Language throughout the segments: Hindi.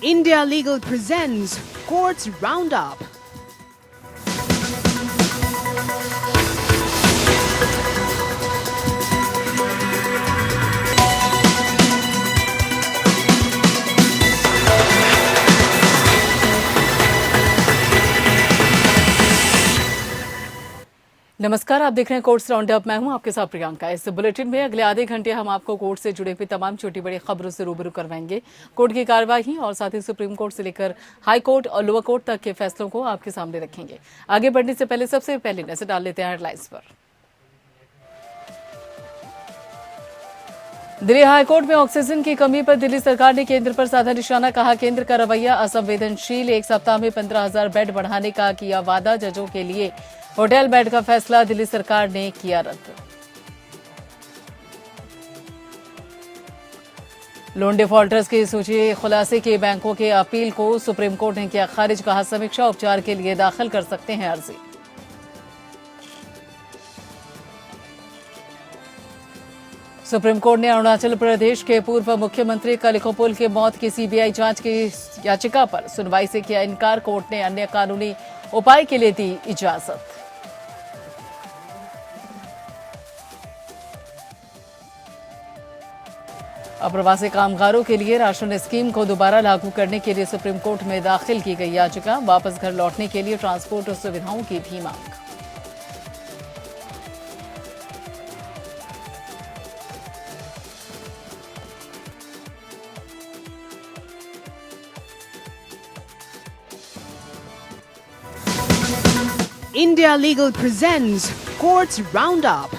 India Legal presents Courts Roundup. नमस्कार, आप देख रहे हैं कोर्ट्स राउंडअप। मैं हूं आपके साथ प्रियंका। इस बुलेटिन में अगले आधे घंटे हम आपको कोर्ट से जुड़े हुए तमाम छोटी बड़ी खबरों से रूबरू करवाएंगे। कोर्ट की कार्यवाही और साथ ही सुप्रीम कोर्ट से लेकर हाई कोर्ट और लोअर कोर्ट तक के फैसलों को आपके सामने रखेंगे। आगे बढ़ने से पहले सबसे पहले नजर डाल लेते हैं हेडलाइंस पर। दिल्ली हाईकोर्ट में ऑक्सीजन की कमी पर दिल्ली सरकार ने केंद्र पर साधा निशाना। कहा, केंद्र का रवैया असंवेदनशील। एक सप्ताह में 15,000 बेड बढ़ाने का किया वादा। जजों के लिए होटल बेड का फैसला दिल्ली सरकार ने किया रद्द। लोन डिफॉल्टर्स की सूची खुलासे के बैंकों के अपील को सुप्रीम कोर्ट ने किया खारिज। कहा, समीक्षा उपचार के लिए दाखिल कर सकते हैं अर्जी। सुप्रीम कोर्ट ने अरुणाचल प्रदेश के पूर्व मुख्यमंत्री कलिखोपुल की मौत की सीबीआई जांच की याचिका पर सुनवाई से किया इनकार। कोर्ट ने अन्य कानूनी उपाय के लिए दी इजाजत। अप्रवासी कामगारों के लिए राशन स्कीम को दोबारा लागू करने के लिए सुप्रीम कोर्ट में दाखिल की गई याचिका। वापस घर लौटने के लिए ट्रांसपोर्ट और सुविधाओं की भी मांग। India Legal presents Courts Roundup.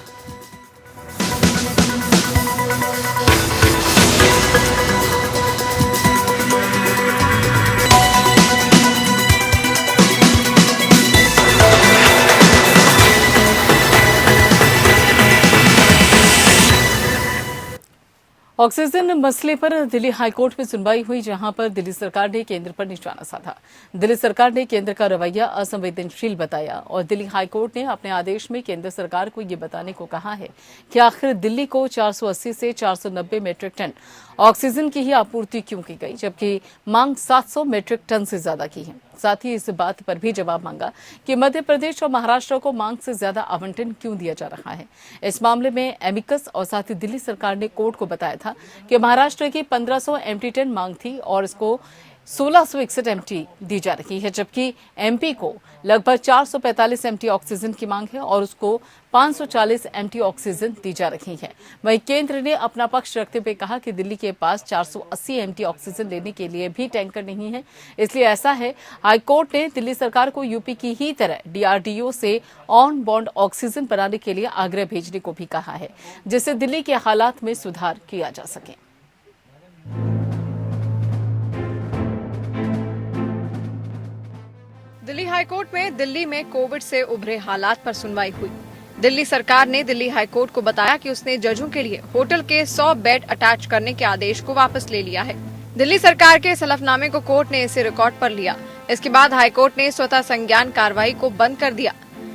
Oxygen मसले पर दिल्ली हाईकोर्ट में सुनवाई हुई, जहां पर दिल्ली सरकार ने केंद्र पर निशाना साधा। दिल्ली सरकार ने केंद्र का रवैया असंवेदनशील बताया और दिल्ली हाईकोर्ट ने अपने आदेश में केंद्र सरकार को ये बताने को कहा है कि आखिर दिल्ली को 480 से 490 मीट्रिक टन ऑक्सीजन की ही आपूर्ति क्यों की गई, जबकि मांग 700 मीट्रिक टन से ज्यादा की है। साथ ही इस बात पर भी जवाब मांगा कि मध्य प्रदेश और महाराष्ट्र को मांग से ज्यादा आवंटन क्यों दिया जा रहा है। इस मामले में एमिकस और साथ ही दिल्ली सरकार ने कोर्ट को बताया था कि महाराष्ट्र की 1500 एमटी टन मांग थी और इसको 1661 एमटी दी जा रही है, जबकि एमपी को लगभग 445 एमटी ऑक्सीजन की मांग है और उसको 540 एमटी ऑक्सीजन दी जा रही है। वहीं केंद्र ने अपना पक्ष रखते हुए कहा कि दिल्ली के पास 480 एमटी ऑक्सीजन लेने के लिए भी टैंकर नहीं है। इसलिए ऐसा है, हाईकोर्ट ने दिल्ली सरकार को यूपी की ही तरह डीआरडीओ से ऑन बॉन्ड ऑक्सीजन बनाने के लिए आग्रह भेजने को भी कहा है, जिससे दिल्ली के हालात में सुधार किया जा सके। दिल्ली हाईकोर्ट में दिल्ली में कोविड से उभरे हालात पर सुनवाई हुई। दिल्ली सरकार ने दिल्ली हाईकोर्ट को बताया कि उसने जजों के लिए होटल के 100 बेड अटैच करने के आदेश को वापस ले लिया है। दिल्ली सरकार के इस हलफनामे को कोर्ट ने इसे रिकॉर्ड पर लिया। इसके बाद हाईकोर्ट ने स्वतः संज्ञान कार्रवाई को बंद कर दिया।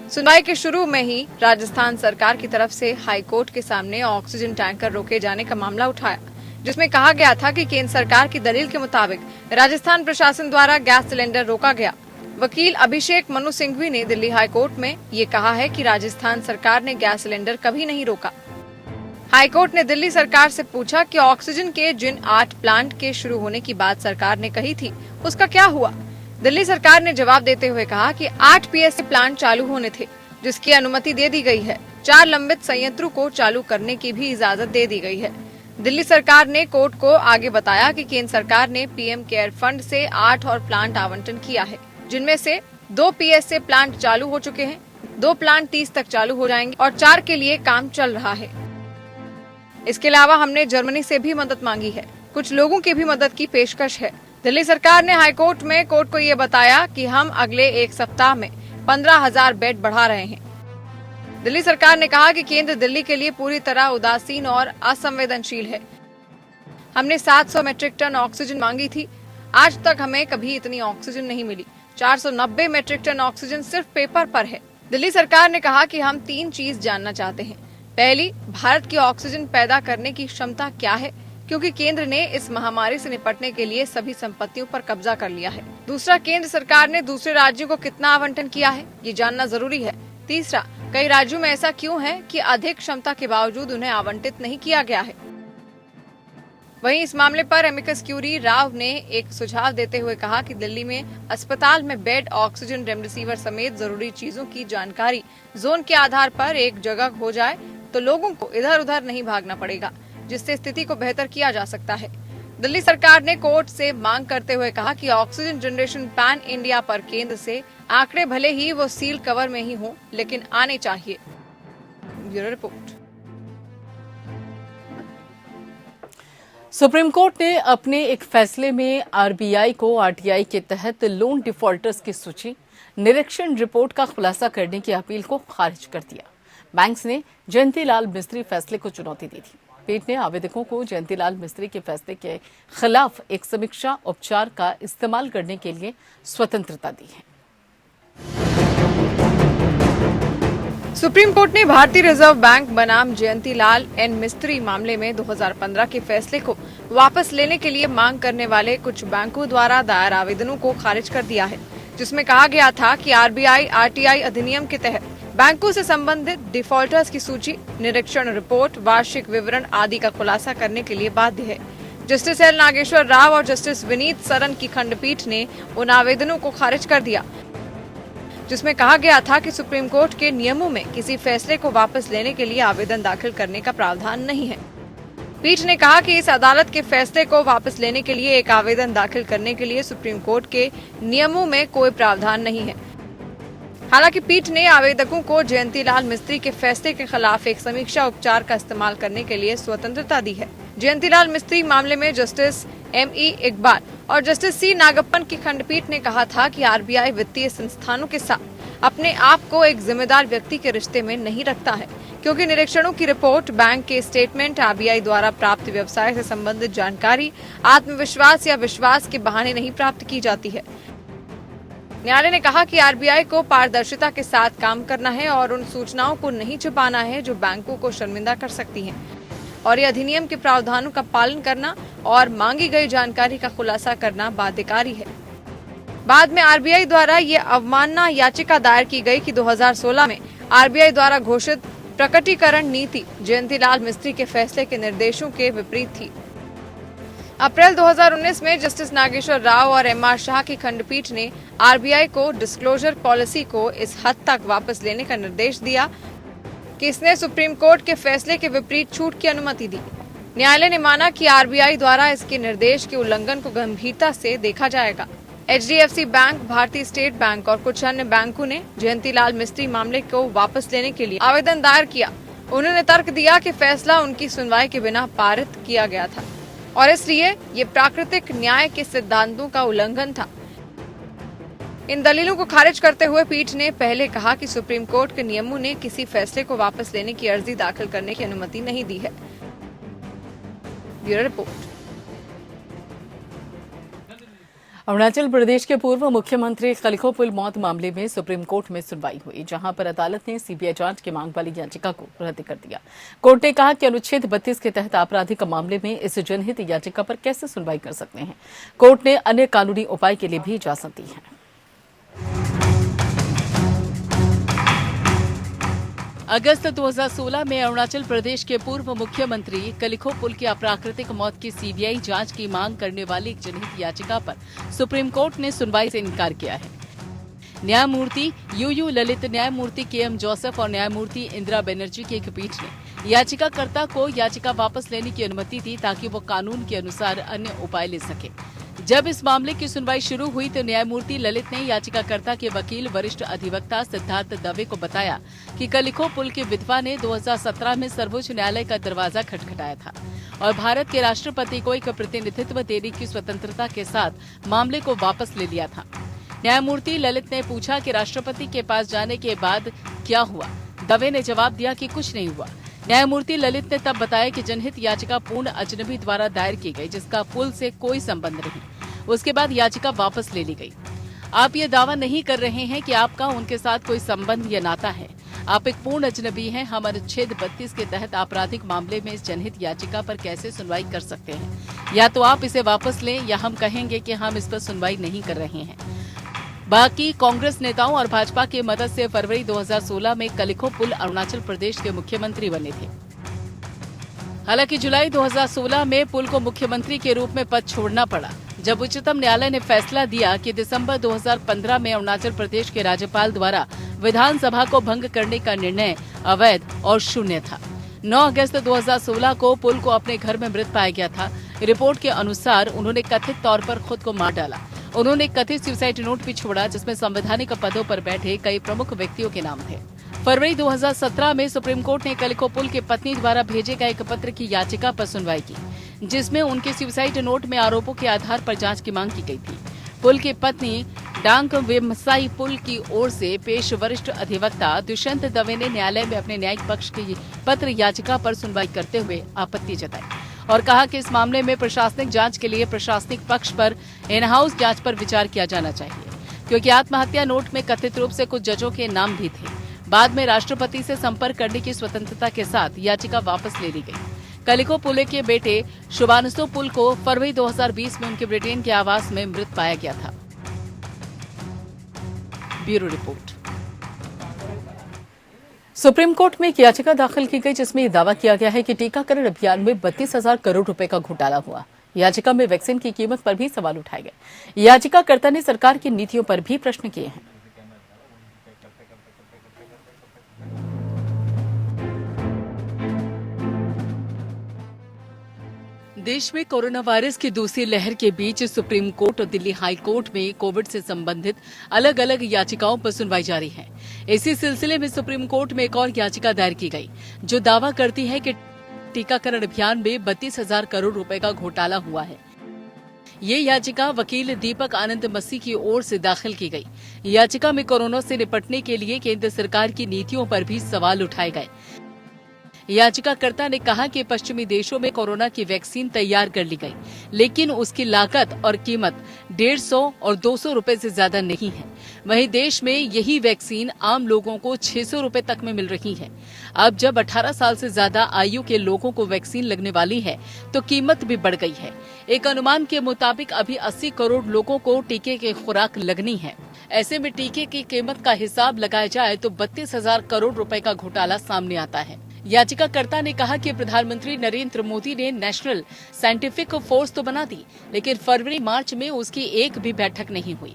सुनवाई के शुरू में ही राजस्थान सरकार की तरफ से हाईकोर्ट के सामने ऑक्सीजन टैंकर रोके जाने का मामला उठाया, जिसमें कहा गया था कि केंद्र सरकार की दलील के मुताबिक राजस्थान प्रशासन द्वारा गैस सिलेंडर रोका गया। वकील अभिषेक मनु सिंघवी ने दिल्ली हाईकोर्ट में ये कहा है कि राजस्थान सरकार ने गैस सिलेंडर कभी नहीं रोका। हाईकोर्ट ने दिल्ली सरकार से पूछा कि ऑक्सीजन के जिन 8 प्लांट के शुरू होने की बात सरकार ने कही थी, उसका क्या हुआ। दिल्ली सरकार ने जवाब देते हुए कहा कि 8 पीएससी प्लांट चालू होने थे, जिसकी अनुमति दे दी गई है। 4 लंबित संयंत्रों को चालू करने की भी इजाजत दे दी गई है। दिल्ली सरकार ने कोर्ट को आगे बताया कि केंद्र सरकार ने पीएम केयर फंड से 8 और प्लांट आवंटन किया है, जिनमें से 2 पीएसए प्लांट चालू हो चुके हैं, 2 प्लांट 30 तक चालू हो जाएंगे और 4 के लिए काम चल रहा है। इसके अलावा हमने जर्मनी से भी मदद मांगी है, कुछ लोगों की भी मदद की पेशकश है। दिल्ली सरकार ने हाईकोर्ट में कोर्ट को ये बताया कि हम अगले 1 सप्ताह में 15,000 बेड बढ़ा रहे हैं। दिल्ली सरकार ने कहा कि केंद्र दिल्ली के लिए पूरी तरह उदासीन और असंवेदनशील है। हमने 700 मीट्रिक टन ऑक्सीजन मांगी थी, आज तक हमें कभी इतनी ऑक्सीजन नहीं मिली। 490 मीट्रिक टन ऑक्सीजन सिर्फ पेपर पर है। दिल्ली सरकार ने कहा कि हम 3 चीज जानना चाहते हैं। पहली, भारत की ऑक्सीजन पैदा करने की क्षमता क्या है, क्योंकि केंद्र ने इस महामारी से निपटने के लिए सभी संपत्तियों पर कब्जा कर लिया है। दूसरा, केंद्र सरकार ने दूसरे राज्यों को कितना आवंटन किया है, ये जानना जरूरी है। तीसरा, कई राज्यों में ऐसा क्यों है कि अधिक क्षमता के बावजूद उन्हें आवंटित नहीं किया गया है। वहीं इस मामले पर एमिकस क्यूरी राव ने एक सुझाव देते हुए कहा कि दिल्ली में अस्पताल में बेड, ऑक्सीजन, रेमडेसिविर समेत जरूरी चीजों की जानकारी जोन के आधार पर एक जगह हो जाए तो लोगों को इधर उधर नहीं भागना पड़ेगा, जिससे स्थिति को बेहतर किया जा सकता है। दिल्ली सरकार ने कोर्ट से मांग करते हुए कहा कि ऑक्सीजन जनरेशन पैन इंडिया पर केंद्र से आंकड़े भले ही वो सील कवर में ही हो, लेकिन आने चाहिए। Bureau report. सुप्रीम कोर्ट ने अपने एक फैसले में आरबीआई को आरटीआई के तहत लोन डिफॉल्टर्स की सूची, निरीक्षण रिपोर्ट का खुलासा करने की अपील को खारिज कर दिया। बैंक्स ने जयंतीलाल मिस्त्री फैसले को चुनौती दी थी। पीठ ने आवेदकों को जयंतीलाल मिस्त्री के फैसले के खिलाफ एक समीक्षा उपचार का इस्तेमाल करने के लिए स्वतंत्रता दी है। सुप्रीम कोर्ट ने भारतीय रिजर्व बैंक बनाम जयंतीलाल एन मिस्त्री मामले में 2015 के फैसले को वापस लेने के लिए मांग करने वाले कुछ बैंकों द्वारा दायर आवेदनों को खारिज कर दिया है, जिसमें कहा गया था कि आरबीआई आरटीआई अधिनियम के तहत बैंकों से संबंधित डिफॉल्टर्स की सूची, निरीक्षण रिपोर्ट, वार्षिक विवरण आदि का खुलासा करने के लिए बाध्य है। जस्टिस एल नागेश्वर राव और जस्टिस विनीत सरन की खंडपीठ ने उन आवेदनों को खारिज कर दिया, जिसमें कहा गया था कि सुप्रीम कोर्ट के नियमों में किसी फैसले को वापस लेने के लिए आवेदन दाखिल करने का प्रावधान नहीं है। पीठ ने कहा कि इस अदालत के फैसले को वापस लेने के लिए एक आवेदन दाखिल करने के लिए सुप्रीम कोर्ट के नियमों में कोई प्रावधान नहीं है। हालांकि पीठ ने आवेदकों को जयंतीलाल मिस्त्री के फैसले के खिलाफ एक समीक्षा उपचार का इस्तेमाल करने के लिए स्वतंत्रता दी है। जयंतीलाल मिस्त्री मामले में जस्टिस एमई इकबाल और जस्टिस सी नागप्पन की खंडपीठ ने कहा था कि आरबीआई वित्तीय संस्थानों के साथ अपने आप को एक जिम्मेदार व्यक्ति के रिश्ते में नहीं रखता है, क्योंकि निरीक्षणों की रिपोर्ट, बैंक के स्टेटमेंट, आरबीआई द्वारा प्राप्त व्यवसाय से संबंधित जानकारी आत्मविश्वास या विश्वास के बहाने नहीं प्राप्त की जाती है। न्यायालय ने कहा कि आरबीआई को पारदर्शिता के साथ काम करना है और उन सूचनाओं को नहीं छुपाना है जो बैंकों को शर्मिंदा कर सकती हैं, और ये अधिनियम के प्रावधानों का पालन करना और मांगी गई जानकारी का खुलासा करना बाध्यकारी है। बाद में आरबीआई द्वारा ये अवमानना याचिका दायर की गई कि 2016 में आरबीआई द्वारा घोषित प्रकटीकरण नीति जयंतीलाल मिस्त्री के फैसले के निर्देशों के विपरीत थी। अप्रैल 2019 में जस्टिस नागेश्वर राव और एमआर शाह की खंडपीठ ने आरबीआई को डिस्क्लोजर पॉलिसी को इस हद तक वापस लेने का निर्देश दिया कि इसने सुप्रीम कोर्ट के फैसले के विपरीत छूट की अनुमति दी। न्यायालय ने माना कि आरबीआई द्वारा इसके निर्देश के उल्लंघन को गंभीरता से देखा जाएगा। एचडीएफसी बैंक, भारतीय स्टेट बैंक और कुछ अन्य बैंकों ने जयंतीलाल मिस्त्री मामले को वापस लेने के लिए आवेदन दायर किया। उन्होंने तर्क दिया कि फैसला उनकी सुनवाई के बिना पारित किया गया था और इसलिए ये प्राकृतिक न्याय के सिद्धांतों का उल्लंघन था। इन दलीलों को खारिज करते हुए पीठ ने पहले कहा कि सुप्रीम कोर्ट के नियमों ने किसी फैसले को वापस लेने की अर्जी दाखिल करने की अनुमति नहीं दी है। Bureau report. अरुणाचल प्रदेश के पूर्व मुख्यमंत्री कलिखोपुल मौत मामले में सुप्रीम कोर्ट में सुनवाई हुई, जहां पर अदालत ने सीबीआई जांच की मांग वाली याचिका को रद्द कर दिया। कोर्ट ने कहा कि अनुच्छेद 32 के तहत आपराधिक मामले में इस जनहित याचिका पर कैसे सुनवाई कर सकते हैं। कोर्ट ने अन्य कानूनी उपाय के लिए भी इजाजत दी है। अगस्त 2016 में अरुणाचल प्रदेश के पूर्व मुख्यमंत्री कलिखोपुल की अप्राकृतिक मौत की सीबीआई जांच की मांग करने वाली एक जनहित याचिका पर सुप्रीम कोर्ट ने सुनवाई से इनकार किया है। न्यायमूर्ति यूयू ललित, न्यायमूर्ति केएम जोसेफ और न्यायमूर्ति इंदिरा बनर्जी की एक पीठ ने याचिकाकर्ता को याचिका वापस लेने की अनुमति दी ताकि वो कानून के अनुसार अन्य उपाय ले सके। जब इस मामले की सुनवाई शुरू हुई तो न्यायमूर्ति ललित ने याचिकाकर्ता के वकील वरिष्ठ अधिवक्ता सिद्धार्थ दवे को बताया कि कलिखोपुल की विधवा ने 2017 में सर्वोच्च न्यायालय का दरवाजा खटखटाया था और भारत के राष्ट्रपति को एक प्रतिनिधित्व देने की स्वतंत्रता के साथ मामले को वापस ले लिया था। न्यायमूर्ति ललित ने पूछा कि राष्ट्रपति के पास जाने के बाद क्या हुआ। दवे ने जवाब दिया कि कुछ नहीं हुआ। न्यायमूर्ति ललित ने तब बताया कि जनहित याचिका पूर्ण अजनबी द्वारा दायर की गई, जिसका पुल से कोई संबंध नहीं। उसके बाद याचिका वापस ले ली गई। आप ये दावा नहीं कर रहे हैं कि आपका उनके साथ कोई संबंध या नाता है। आप एक पूर्ण अजनबी हैं। हम अनुच्छेद 32 के तहत आपराधिक मामले में इस जनहित याचिका पर कैसे सुनवाई कर सकते हैं? या तो आप इसे वापस लें या हम कहेंगे कि हम इस पर सुनवाई नहीं कर रहे हैं। बाकी कांग्रेस नेताओं और भाजपा की मदद से फरवरी 2016 में कलिखो पुल अरुणाचल प्रदेश के मुख्यमंत्री बने थे। हालांकि जुलाई 2016 में पुल को मुख्यमंत्री के रूप में पद छोड़ना पड़ा, जब उच्चतम न्यायालय ने फैसला दिया कि दिसंबर 2015 में अरुणाचल प्रदेश के राज्यपाल द्वारा विधानसभा को भंग करने का निर्णय अवैध और शून्य था। 9 अगस्त 2016 को पुल को अपने घर में मृत पाया गया था। रिपोर्ट के अनुसार उन्होंने कथित तौर पर खुद को मार डाला। उन्होंने कथित सुसाइड नोट भी छोड़ा, जिसमें संवैधानिक पदों पर बैठे कई प्रमुख व्यक्तियों के नाम थे। फरवरी 2017 में सुप्रीम कोर्ट ने कलिखो पुल की पत्नी द्वारा भेजे गए एक पत्र की याचिका पर सुनवाई की, जिसमें उनके सुसाइड नोट में आरोपों के आधार पर जांच की मांग की गई थी। पुल की पत्नी डांग वेमसाई पुल की ओर से पेश वरिष्ठ अधिवक्ता दुष्यंत दवे ने न्यायालय में अपने न्यायिक पक्ष की पत्र याचिका पर सुनवाई करते हुए आपत्ति जताई और कहा कि इस मामले में प्रशासनिक जांच के लिए प्रशासनिक पक्ष पर इन हाउस जांच पर विचार किया जाना चाहिए, क्योंकि आत्महत्या नोट में कथित रूप से कुछ जजों के नाम भी थे। बाद में राष्ट्रपति से संपर्क करने की स्वतंत्रता के साथ याचिका वापस ले ली गई। कलिखो पुल के बेटे शुभांशु पुल को फरवरी 2020 में उनके ब्रिटेन के आवास में मृत पाया गया था। Bureau report. सुप्रीम कोर्ट में एक याचिका दाखिल की गई, जिसमें यह दावा किया गया है कि टीकाकरण अभियान में 32,000 करोड़ रुपए का घोटाला हुआ। याचिका में वैक्सीन की कीमत पर भी सवाल उठाए गए। याचिकाकर्ता ने सरकार की नीतियों पर भी प्रश्न किए हैं। देश में कोरोना वायरस की दूसरी लहर के बीच सुप्रीम कोर्ट और दिल्ली हाई कोर्ट में कोविड से संबंधित अलग अलग याचिकाओं पर सुनवाई जारी है। इसी सिलसिले में सुप्रीम कोर्ट में एक और याचिका दायर की गई, जो दावा करती है कि टीकाकरण अभियान में 32,000 करोड़ रुपए का घोटाला हुआ है। ये याचिका वकील दीपक आनंद मसी की ओर से दाखिल की गई। याचिका में कोरोना से निपटने के लिए केंद्र सरकार की नीतियों पर भी सवाल उठाए गए। याचिकाकर्ता ने कहा कि पश्चिमी देशों में कोरोना की वैक्सीन तैयार कर ली गई, लेकिन उसकी लागत और कीमत 150 और 200 रुपए से ज्यादा नहीं है। वहीं देश में यही वैक्सीन आम लोगों को 600 रुपए तक में मिल रही है। अब जब 18 साल से ज्यादा आयु के लोगों को वैक्सीन लगने वाली है, तो कीमत भी बढ़ गई है। एक अनुमान के मुताबिक अभी 80 करोड़ लोगों को टीके की खुराक लगनी है। ऐसे में टीके की कीमत का हिसाब लगाया जाए तो 32,000 करोड़ रुपए का घोटाला सामने आता है। याचिकाकर्ता ने कहा कि प्रधानमंत्री नरेंद्र मोदी ने नेशनल साइंटिफिक फोर्स तो बना दी, लेकिन फरवरी मार्च में उसकी एक भी बैठक नहीं हुई।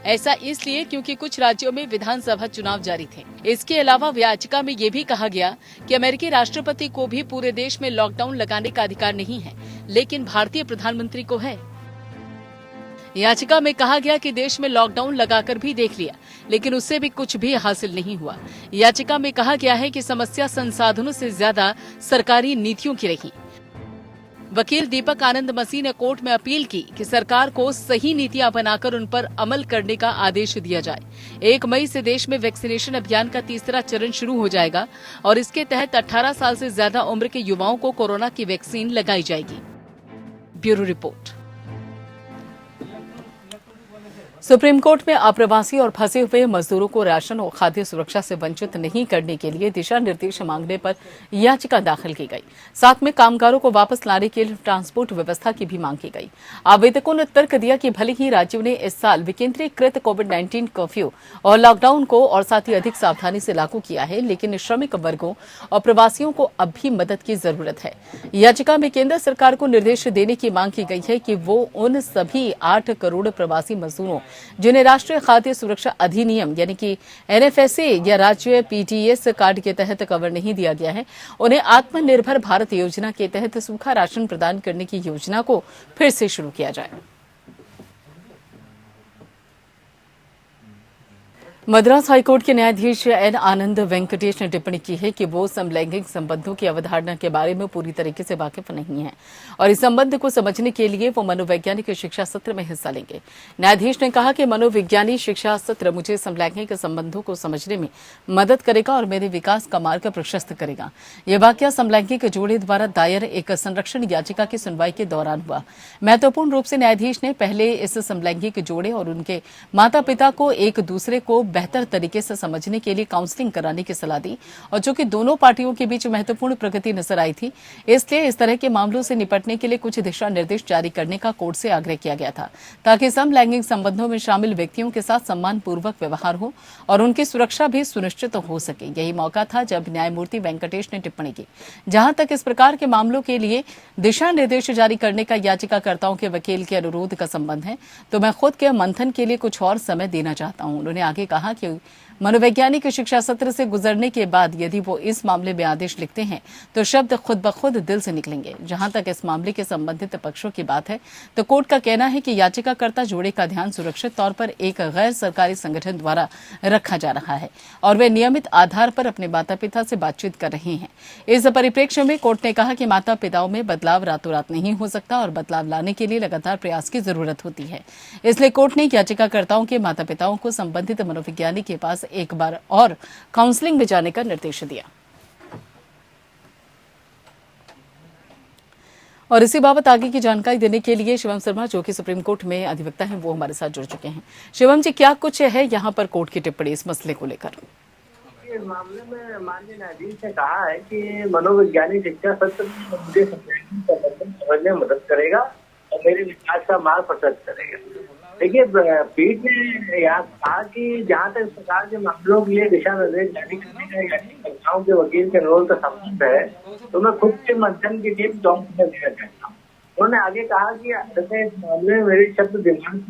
ऐसा इसलिए क्योंकि कुछ राज्यों में विधानसभा चुनाव जारी थे। इसके अलावा याचिका में ये भी कहा गया कि अमेरिकी राष्ट्रपति को भी पूरे देश में लॉकडाउन लगाने का अधिकार नहीं है, लेकिन भारतीय प्रधानमंत्री को है। याचिका में कहा गया कि देश में लॉकडाउन लगाकर भी देख लिया, लेकिन उससे भी कुछ भी हासिल नहीं हुआ। याचिका में कहा गया है कि समस्या संसाधनों से ज्यादा सरकारी नीतियों की रही। वकील दीपक आनंद मसी ने कोर्ट में अपील की कि सरकार को सही नीतियां बनाकर उन पर अमल करने का आदेश दिया जाए। 1 मई से देश में वैक्सीनेशन अभियान का तीसरा चरण शुरू हो जाएगा और इसके तहत 18 साल से ज्यादा उम्र के युवाओं को कोरोना की वैक्सीन लगाई जाएगी। Bureau report. सुप्रीम कोर्ट में अप्रवासी और फंसे हुए मजदूरों को राशन और खाद्य सुरक्षा से वंचित नहीं करने के लिए दिशा निर्देश मांगने पर याचिका दाखिल की गई। साथ में कामगारों को वापस लाने के लिए ट्रांसपोर्ट व्यवस्था की भी मांग की गई। आवेदकों ने तर्क दिया कि भले ही राज्यों ने इस साल विकेंद्रीकृत कोविड-19 कर्फ्यू और लॉकडाउन को और साथ ही अधिक सावधानी से लागू किया है, लेकिन श्रमिक वर्गों और प्रवासियों को अब भी मदद की जरूरत है। याचिका में केंद्र सरकार को निर्देश देने की मांग की गई है कि वो उन सभी 8 करोड़ प्रवासी मजदूरों जिन्हें राष्ट्रीय खाद्य सुरक्षा अधिनियम यानी कि एनएफएसए या राज्य पीटीएस कार्ड के तहत कवर नहीं दिया गया है, उन्हें आत्मनिर्भर भारत योजना के तहत सूखा राशन प्रदान करने की योजना को फिर से शुरू किया जाए। मद्रास हाईकोर्ट के न्यायाधीश एन आनंद वेंकटेश ने टिप्पणी की है कि वो समलैंगिक संबंधों की अवधारणा के बारे में पूरी तरीके से वाकिफ नहीं है और इस संबंध को समझने के लिए वो मनोवैज्ञानिक शिक्षा सत्र में हिस्सा लेंगे। न्यायाधीश ने कहा कि मनोविज्ञानी शिक्षा सत्र मुझे समलैंगिक संबंधों को समझने में मदद करेगा और मेरे विकास का मार्ग प्रशस्त करेगा। यह वाकया समलैंगिक जोड़े द्वारा दायर एक संरक्षण याचिका की सुनवाई के दौरान हुआ। महत्वपूर्ण रूप से न्यायाधीश ने पहले इस समलैंगिक जोड़े और उनके माता पिता को एक दूसरे को बेहतर तरीके से समझने के लिए काउंसलिंग कराने की सलाह दी। और चूंकि दोनों पार्टियों के बीच महत्वपूर्ण प्रगति नजर आई थी, इसलिए इस तरह के मामलों से निपटने के लिए कुछ दिशा निर्देश जारी करने का कोर्ट से आग्रह किया गया था, ताकि समलैंगिक संबंधों में शामिल व्यक्तियों के साथ सम्मानपूर्वक व्यवहार हो और उनकी सुरक्षा भी सुनिश्चित हो सके। यही मौका था जब न्यायमूर्ति वेंकटेश ने टिप्पणी की, जहां तक इस प्रकार के मामलों के लिए दिशा निर्देश जारी करने का याचिकाकर्ताओं के वकील के अनुरोध का संबंध है, तो मैं खुद के मंथन के लिए कुछ और समय देना चाहता हूं। उन्होंने आगे कहा कि मनोवैज्ञानिक शिक्षा सत्र से गुजरने के बाद यदि वो इस मामले में आदेश लिखते हैं तो शब्द खुद ब खुद दिल से निकलेंगे। जहां तक इस मामले के संबंधित पक्षों की बात है, तो कोर्ट का कहना है कि याचिकाकर्ता जोड़े का ध्यान सुरक्षित तौर पर एक गैर सरकारी संगठन द्वारा रखा जा रहा है और वे नियमित आधार पर अपने माता पिता से बातचीत कर रहे हैं। इस परिप्रेक्ष्य में कोर्ट ने कहा कि माता पिताओं में बदलाव रातों रात नहीं हो सकता और बदलाव लाने के लिए लगातार प्रयास की जरूरत होती है। इसलिए कोर्ट ने याचिकाकर्ताओं के माता पिताओं को संबंधित मनोवैज्ञानिक के पास एक बार और काउंसलिंग में जाने का निर्देश दिया। और इसी बाबत आगे की जानकारी देने के लिए शिवम शर्मा, जो कि सुप्रीम कोर्ट में अधिवक्ता हैं, वो हमारे साथ जुड़ चुके हैं। शिवम जी, क्या कुछ है यहाँ पर कोर्ट की टिप्पणी इस मसले को लेकर? इस मामले में माननीय न्यायाधीश ने कहा है कि मनोवैज्ञानिक शिक्षा सत्र मुझे समझने में मदद करेगा और मेरे विकास का मार्ग प्रशस्त करेगा। देखिए, पीठ ने यहाँ कहा कि जहाँ तक इस प्रकार के मामलों के लिए दिशा निर्देश जारी करने का याचिकाकर्ताओं के वकील के अनुरोध का संबंध है, तो मैं खुद के मंथन के लिए देना चाहता हूँ। उन्होंने आगे कहा कि इस मामले में मेरे शब्द दिमाग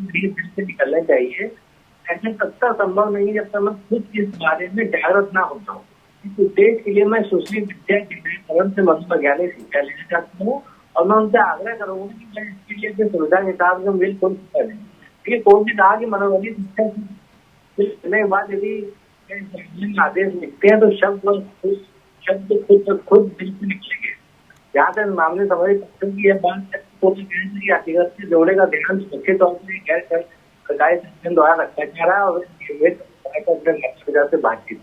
से निकलने चाहिए। ऐसे तब तक संभव नहीं जब तक मैं खुद इस बारे में जागरूक ना होता हूँ। इस उद्देश्य के लिए मैं सुश्री विद्या के से मनोवैज्ञानिक शिक्षा लेना चाहता हूँ और मैं उनसे आग्रह करूंगा कि मैं इसके लिए सुविधा के साथ में बिल्कुल करें। देखिए, कोर्ट ने कहा कि मनोवैज्ञानिक शिक्षा लेने के बाद यदि आदेश लिखते हैं तो शब्द खुद दिल से निकलेंगे। जहाँ तक मामले समझ की यह बात याचिका से जोड़े का ध्यान सुरक्षित तौर पर गैर सरकारी संगठन द्वारा रखा जा रहा है और से बातचीत।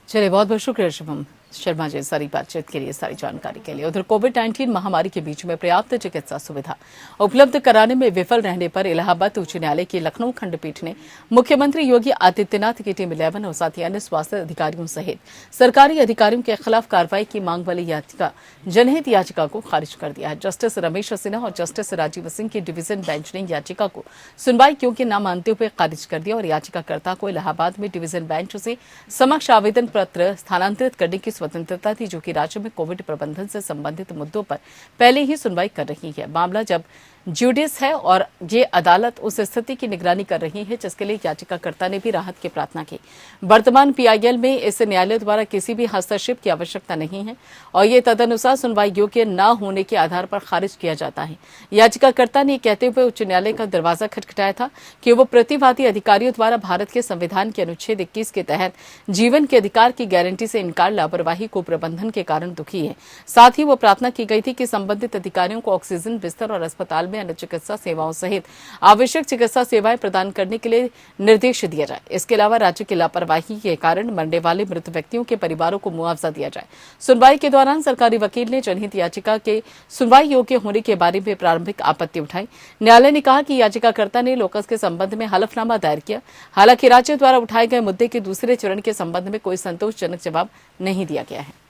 चलिए, बहुत बहुत शुक्रिया शिवम शर्मा जी सारी बातचीत के लिए, सारी जानकारी के लिए। उधर कोविड-19 महामारी के बीच में पर्याप्त चिकित्सा सुविधा उपलब्ध कराने में विफल रहने पर इलाहाबाद उच्च न्यायालय की लखनऊ खंडपीठ ने मुख्यमंत्री योगी आदित्यनाथ की टीम 11 और साथ ही अन्य स्वास्थ्य अधिकारियों सहित सरकारी अधिकारियों के खिलाफ कार्रवाई की मांग वाली याचिका जनहित याचिका को खारिज कर दिया है। जस्टिस रमेश सिन्हा और जस्टिस राजीव सिंह की डिवीजन बेंच ने याचिका को सुनवाई क्योंकि न मानते हुए खारिज कर दिया और याचिकाकर्ता को इलाहाबाद में डिवीजन बेंच से समक्ष आवेदन पत्र स्थानांतरित करने की स्वतंत्रता थी, जो कि राज्य में कोविड प्रबंधन से संबंधित मुद्दों पर पहले ही सुनवाई कर रही है। मामला जब ज्यूडिस है और ये अदालत उस स्थिति की निगरानी कर रही है जिसके लिए याचिकाकर्ता ने भी राहत की प्रार्थना की। वर्तमान पीआईएल में इस न्यायालय द्वारा किसी भी हस्तक्षेप की आवश्यकता नहीं है और ये तदनुसार सुनवाई योग्य न होने के आधार पर खारिज किया जाता है। याचिकाकर्ता ने कहते हुए उच्च न्यायालय का दरवाजा खटखटाया था कि वो प्रतिवादी अधिकारियों द्वारा भारत के संविधान के अनुच्छेद 21 के तहत जीवन के अधिकार की गारंटी से इनकार लापरवाही को प्रबंधन के कारण दुखी है। साथ ही वो प्रार्थना की गई थी कि संबंधित अधिकारियों को ऑक्सीजन बिस्तर और अस्पताल में अन्य चिकित्सा सेवाओं सहित आवश्यक चिकित्सा सेवाएं प्रदान करने के लिए निर्देश दिया जाए। इसके अलावा राज्य की लापरवाही के कारण मरने वाले मृत व्यक्तियों के परिवारों को मुआवजा दिया जाए। सुनवाई के दौरान सरकारी वकील ने जनहित याचिका के सुनवाई योग्य होने के बारे में प्रारंभिक आपत्ति उठाई। न्यायालय ने कहा कि याचिकाकर्ता ने लोकस के संबंध में हलफनामा दायर किया। हालांकि राज्य द्वारा उठाए गए मुद्दे के दूसरे चरण के संबंध में कोई संतोषजनक जवाब नहीं दिया गया है।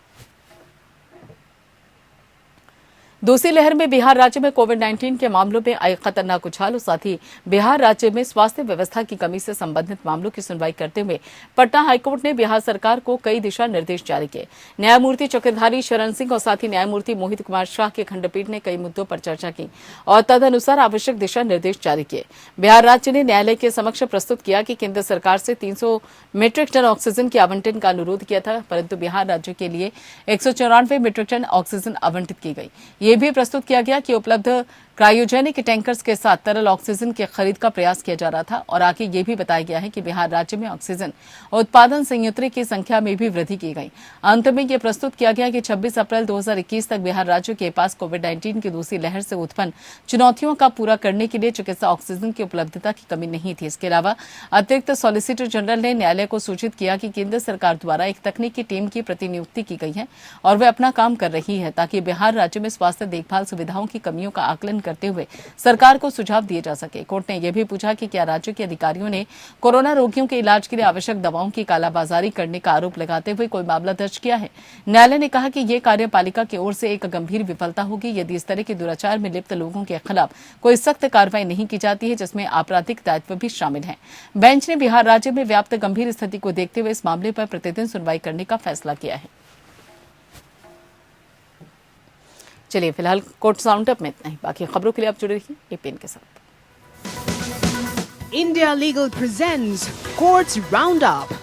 दूसरी लहर में बिहार राज्य में कोविड-19 के मामलों में आई खतरनाक उछाल और साथ ही बिहार राज्य में स्वास्थ्य व्यवस्था की कमी से संबंधित मामलों की सुनवाई करते हुए पटना हाईकोर्ट ने बिहार सरकार को कई दिशा निर्देश जारी किए। न्यायमूर्ति चक्रधारी शरण सिंह और साथ ही न्यायमूर्ति मोहित कुमार शाह की खंडपीठ ने कई मुद्दों पर चर्चा की और तदनुसार आवश्यक दिशा निर्देश जारी किए। बिहार राज्य ने न्यायालय के समक्ष प्रस्तुत किया कि केंद्र सरकार से 300 मीट्रिक टन ऑक्सीजन के आवंटन का अनुरोध किया था, परंतु बिहार राज्य के लिए 194 मीट्रिक टन ऑक्सीजन आवंटित की गई। ये भी प्रस्तुत किया गया कि उपलब्ध क्रायोजेनिक टैंकर्स के साथ तरल ऑक्सीजन की खरीद का प्रयास किया जा रहा था और आगे ये भी बताया गया है कि बिहार राज्य में ऑक्सीजन उत्पादन संयंत्र की संख्या में भी वृद्धि की गई। अंत में ये प्रस्तुत किया गया कि 26 अप्रैल 2021 तक बिहार राज्य के पास कोविड-19 की दूसरी लहर से उत्पन्न चुनौतियों का पूरा करने के लिए चिकित्सा ऑक्सीजन की उपलब्धता की कमी नहीं थी। इसके अलावा अतिरिक्त सॉलिसिटर जनरल ने न्यायालय को सूचित किया कि केंद्र सरकार द्वारा एक तकनीकी टीम की प्रतिनियुक्ति की गई है और वे अपना काम कर रही है ताकि बिहार राज्य में स्वास्थ्य देखभाल सुविधाओं की कमियों का आकलन करते हुए सरकार को सुझाव दिए जा सके। कोर्ट ने यह भी पूछा कि क्या राज्य के अधिकारियों ने कोरोना रोगियों के इलाज के लिए आवश्यक दवाओं की कालाबाजारी करने का आरोप लगाते हुए कोई मामला दर्ज किया है। न्यायालय ने कहा कि यह कार्यपालिका की ओर से एक गंभीर विफलता होगी यदि इस तरह के दुराचार में लिप्त लोगों के खिलाफ कोई सख्त कार्रवाई नहीं की जाती है, जिसमें आपराधिक दायित्व भी शामिल है। बेंच ने बिहार राज्य में व्याप्त गंभीर स्थिति को देखते हुए इस मामले पर प्रतिदिन सुनवाई करने का फैसला किया है। चलिए फिलहाल कोर्ट राउंड अप में इतना ही। बाकी खबरों के लिए आप जुड़े रहिए एपीएन के साथ। India Legal presents Courts Roundup.